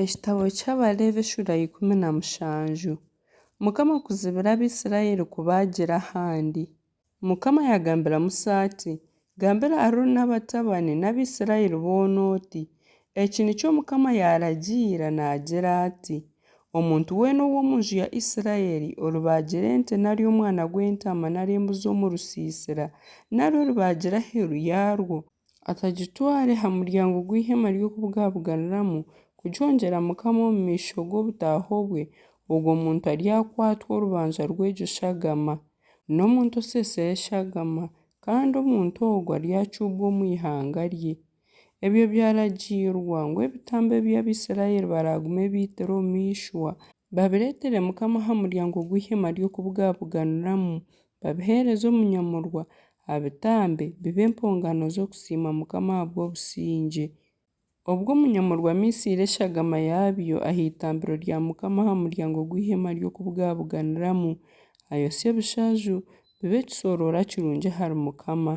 Ekitabo ky'Abaleevi shura 17. Mukama kuzibira Abisirayiri kubaagira ahandi. Mukama yagambira Musa ati, gambira Aroni n'abatabani n'Abisirayiri boona oti, eki nikyo Mukama yaragiira naagira ati, omuntu weena ow'omunju ya Isirayiri oribaagira ente nari omwana gw'entaama nari embuzi omu rusiisira nari oribaagira aheeru yarwo atagitware ha muryango gw'ihema ry'okubugabuganiramu kugyongyera Mukama omu maisho g'obutaaha bwe, ogwo muntu aryakwatwa orubanja rw'egyo shagama. N'omuntu oseesire eshagama, kandi omuntu ogwo aryacuubwa omu ihanga rye. Ebyo byaragiirwa ngu ebitambo ebi Abisirayiri baragume biitire omu ishwa, babireetere Mukama aha muryango gw'ihema ry'okubugabuganiramu, babiheereze omunyamurwa, abitambe bibe empongano z'okusiima Mukama ahabw'obusingye. Obwo omunyamurwa amiisiire eshagama yaabyo ah'itambiro rya Mukama aha muryango gw'ihema ry'okubugabuganiramu, ayosye ebishaju bibe ekisooroora kirungi ahari Mukama.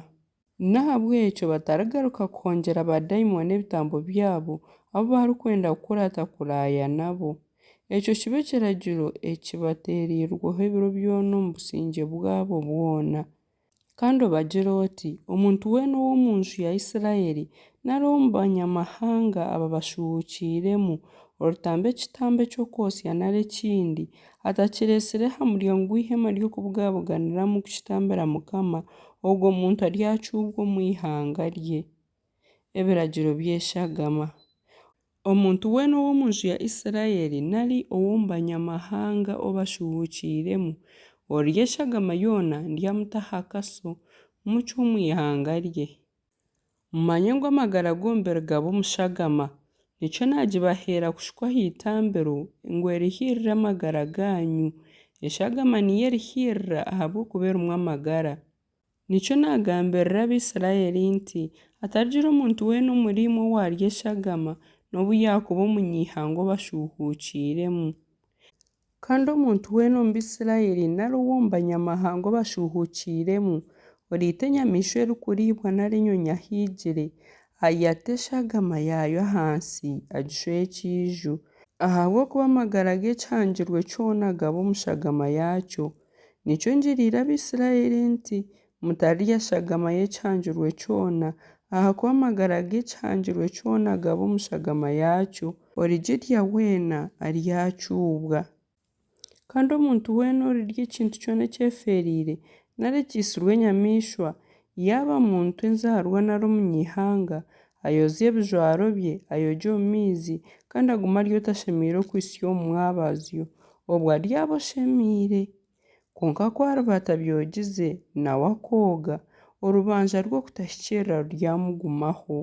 N'ahabw'ekyo batarigaruka kuhongyera badayimooni ebitambo byabo abo barikwenda kukurata kuraaya nabo. Ekyo kibe ekiragiro ekibateereirweho ebiro byona omu busingye bwabo bwona. Kandi obagire oti, omuntu weena ow'omunju ya Isirayiri nari omu banyamahanga aba bashuhukiiremu orutamba ekitambo eky'okwosya nari ekindi atakireesire aha muryango gw'ihema ry'okubugabuganiramu kukitambira Mukama, ogwo muntu aryacuubwa omu ihanga rye. Ebiragiro by'eshagama. Omuntu weena ow'omunju ya Isirayiri nari ow'omu banyamahanga obashuhukiiremu orya eshagama yoona ndyamutaha akaso mucwe omu ihanga rye. Mumanye ngu amagara g'omubiri gaba omu shagama, nikyo naagibaheera kushuka ah'itambiro ngu erihiirire amagara ganyu. Eshagama niyo erihiirira ahabw'okuba erimu amagara. Nikyo naagambirira Abisirayiri nti hatarigira omuntu weena omuri imwe owaarya eshagama n'obu yaakuba omunyihanga obashuhukiiremu. Kandi omuntu weena omu Bisirayiri nari ow'omu banyamahanga obashuhukiiremu oriita enyamiishwa erikuriibwa nari enyonyi ahiigire, ayate eshagama yaayo ahansi agishweyo ekiiju, ahabw'okuba amagara g'ekihangirwe kyona gaba omu shagama yaakyo. Nikyo ngiriire Abisirayiri nti mutarya shagama y'ekihangirwe kyona, ahakuba amagara g'ekihangirwe kyona gaba omu shagama yaakyo, origirya weena aryacuubwa. Kandi omuntu weena orirya ekintu kyona ekyeferiire nari ekiisirwe enyamiishwa, yaaba muntu enzaarwa nari omunyihanga, ayozye ebijwaro bye, ayogye omu maizi, kandi agume arye otashemiire kwitsya omu mwabazyo, obwo aryaba oshemiire. Konka ku ariba atabyogize nawe akooga, orubanja rw'okutahikirira ruryamugumaho.